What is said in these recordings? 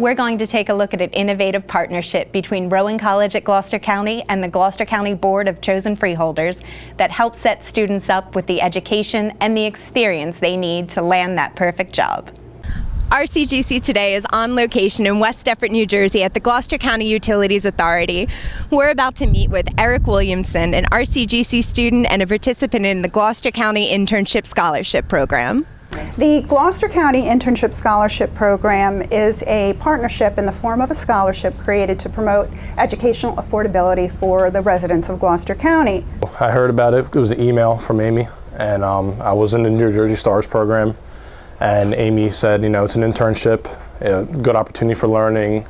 We're going to take a look at an innovative partnership between Rowan College at Gloucester County and the Gloucester County Board of Chosen Freeholders that helps set students up with the education and the experience they need to land that perfect job. RCGC Today is on location in West Deptford, New Jersey at the Gloucester County Utilities Authority. We're about to meet with Eric Williamson, an RCGC student and a participant in the Gloucester County Internship Scholarship Program. The Gloucester County Internship Scholarship Program is a partnership in the form of a scholarship created to promote educational affordability for the residents of Gloucester County. I heard about it. It was an email from Amy, and I was in the New Jersey Stars program, and Amy said, you know, it's an internship, a good opportunity for learning,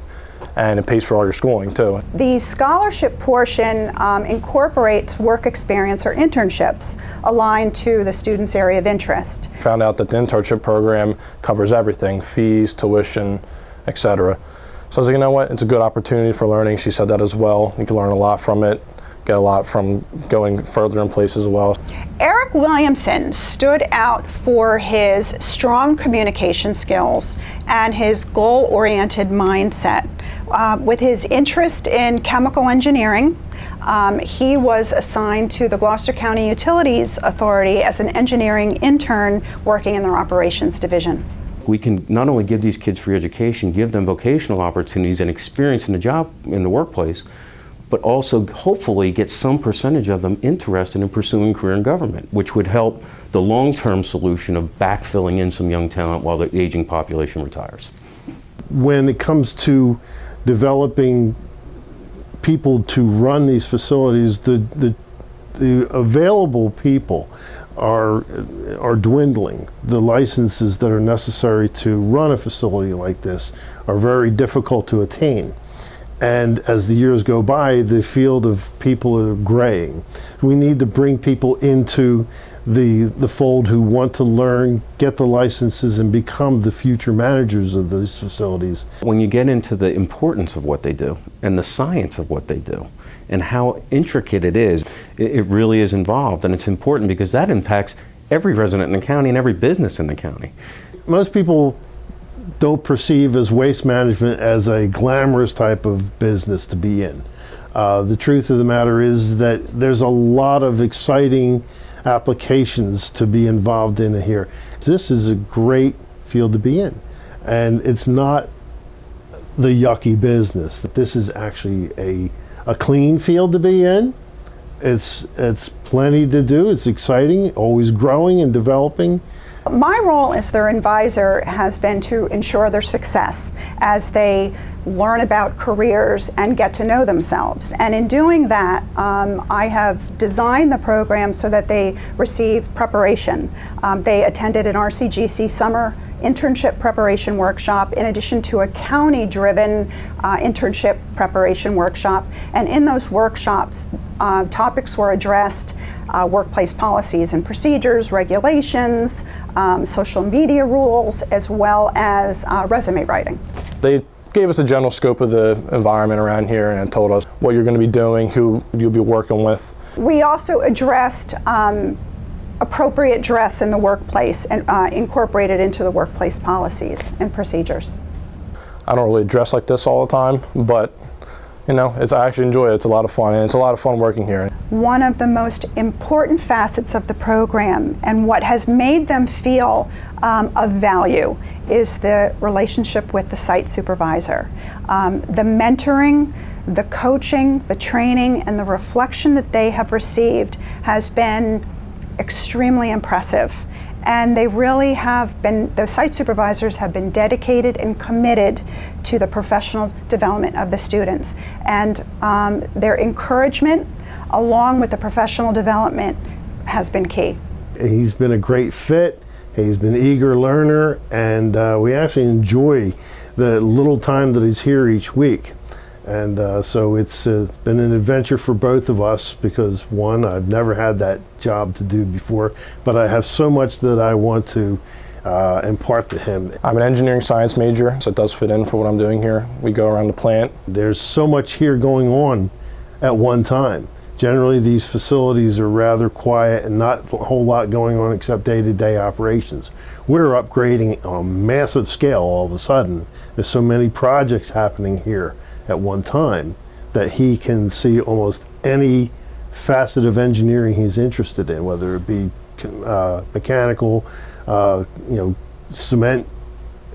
and it pays for all your schooling too. The scholarship portion incorporates work experience or internships aligned to the student's area of interest. Found out that the internship program covers everything, fees, tuition, etc. So I was like, you know what, it's a good opportunity for learning. She said that as well. You can learn a lot from it, get a lot from going further in places as well. Eric Williamson stood out for his strong communication skills and his goal-oriented mindset. With his interest in chemical engineering, he was assigned to the Gloucester County Utilities Authority as an engineering intern working in their operations division. We can not only give these kids free education, give them vocational opportunities and experience in the job, in the workplace, but also hopefully get some percentage of them interested in pursuing a career in government, which would help the long-term solution of backfilling in some young talent while the aging population retires. When it comes to developing people to run these facilities, the available people are dwindling. The licenses that are necessary to run a facility like this are very difficult to attain. And as the years go by, the field of people are graying. We need to bring people into the fold who want to learn, get the licenses, and become the future managers of these facilities. When you get into the importance of what they do and the science of what they do and how intricate it is, it really is involved. And it's important because that impacts every resident in the county and every business in the county. Most people don't perceive as waste management as a glamorous type of business to be in. The truth of the matter is that there's a lot of exciting applications to be involved in here. This is a great field to be in, and it's not the yucky business. This is actually a clean field to be in. It's plenty to do. It's exciting, always growing and developing. My role as their advisor has been to ensure their success as they learn about careers and get to know themselves. And in doing that, I have designed the program so that they receive preparation. They attended an RCGC summer internship preparation workshop in addition to a county-driven internship preparation workshop. And in those workshops, topics were addressed, workplace policies and procedures, regulations, social media rules, as well as resume writing. They gave us a general scope of the environment around here and told us what you're going to be doing, who you'll be working with. We also addressed appropriate dress in the workplace and incorporated into the workplace policies and procedures. I don't really dress like this all the time, but you know, I actually enjoy it. It's a lot of fun, and it's a lot of fun working here. One of the most important facets of the program and what has made them feel of value is the relationship with the site supervisor. The mentoring, the coaching, the training, and the reflection that they have received has been extremely impressive. And they really have been, the site supervisors have been dedicated and committed to the professional development of the students. And their encouragement, along with the professional development, has been key. He's been a great fit. He's been an eager learner, and we actually enjoy the little time that he's here each week. And so it's been an adventure for both of us because, one, I've never had that job to do before, but I have so much that I want to impart to him. I'm an engineering science major, so it does fit in for what I'm doing here. We go around the plant. There's so much here going on at one time. Generally, these facilities are rather quiet and not a whole lot going on except day-to-day operations. We're upgrading on a massive scale all of a sudden. There's so many projects happening here at one time that he can see almost any facet of engineering he's interested in, whether it be mechanical, cement,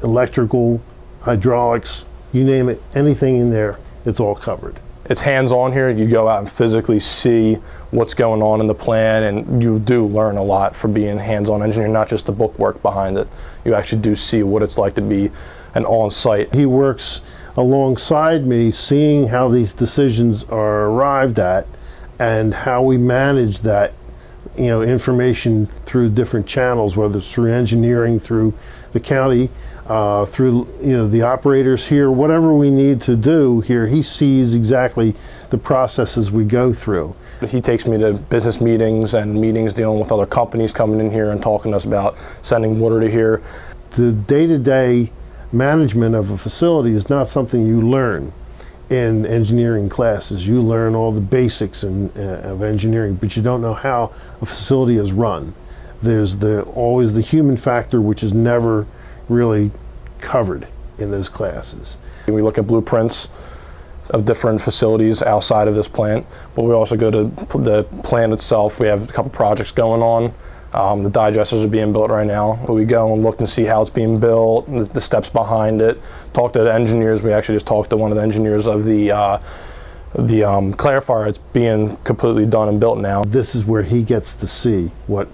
electrical, hydraulics, you name it, anything in there, it's all covered. It's hands-on here. You go out and physically see what's going on in the plan, and you do learn a lot for being hands-on engineer, not just the book work behind it. You actually do see what it's like to be an on-site. He works alongside me, seeing how these decisions are arrived at and how we manage that, information through different channels, whether it's through engineering, through the county, through the operators here, whatever we need to do here, he sees exactly the processes we go through. He takes me to business meetings and meetings dealing with other companies coming in here and talking to us about sending water to here. The day-to-day management of a facility is not something you learn in engineering classes. You learn all the basics of engineering, but you don't know how a facility is run. There's always the human factor, which is never really covered in those classes. We look at blueprints of different facilities outside of this plant, but we also go to the plant itself. We have a couple projects going on. The digesters are being built right now, but we go and look and see how it's being built, the steps behind it, talk to the engineers. We actually just talked to one of the engineers of the clarifier. It's being completely done and built now. This is where he gets to see what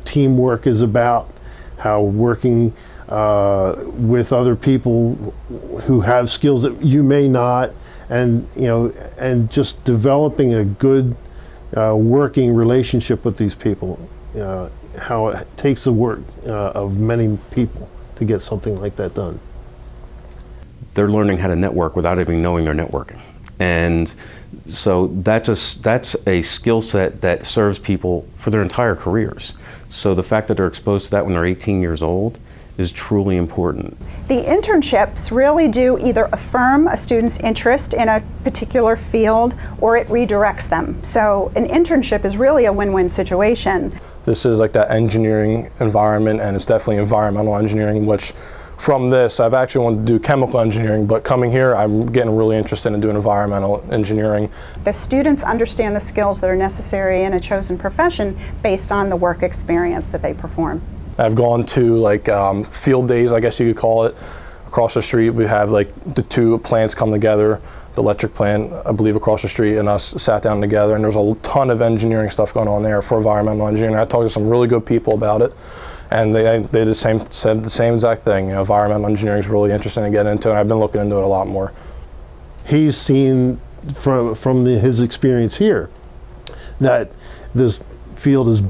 teamwork is about, how working with other people who have skills that you may not, and and just developing a good working relationship with these people. How it takes the work of many people to get something like that done. They're learning how to network without even knowing they're networking, and so that's a skill set that serves people for their entire careers. So the fact that they're exposed to that when they're 18 years old is truly important. The internships really do either affirm a student's interest in a particular field or it redirects them. So an internship is really a win-win situation. This is like that engineering environment, and it's definitely environmental engineering, which from this, I've actually wanted to do chemical engineering, but coming here, I'm getting really interested in doing environmental engineering. The students understand the skills that are necessary in a chosen profession based on the work experience that they perform. I've gone to like field days, I guess you could call it. Across the street, we have like the two plants come together. The electric plant, I believe, across the street, and us sat down together, and there's a ton of engineering stuff going on there for environmental engineering. I talked to some really good people about it, and they said the same exact thing. Environmental engineering is really interesting to get into, and I've been looking into it a lot more. He's seen from his experience here that this field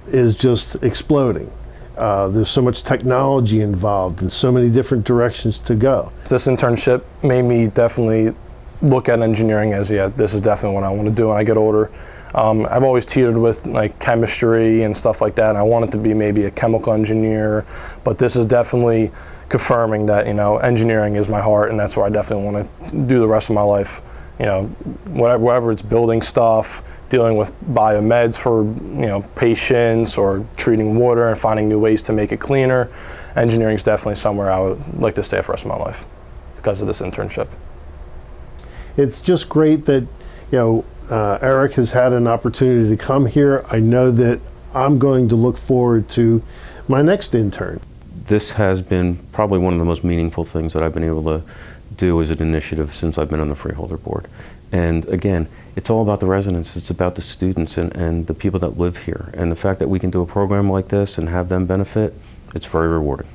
is just exploding. There's so much technology involved and so many different directions to go. This internship made me definitely look at engineering as, this is definitely what I want to do when I get older. I've always teetered with like chemistry and stuff like that, and I wanted to be maybe a chemical engineer, but this is definitely confirming that, engineering is my heart, and that's where I definitely want to do the rest of my life. Whatever it's building stuff, dealing with biomeds for patients, or treating water and finding new ways to make it cleaner. Engineering is definitely somewhere I would like to stay for the rest of my life because of this internship. It's just great that Eric has had an opportunity to come here. I know that I'm going to look forward to my next intern. This has been probably one of the most meaningful things that I've been able to do as an initiative since I've been on the Freeholder board. And again, it's all about the residents, it's about the students and the people that live here. And the fact that we can do a program like this and have them benefit, it's very rewarding.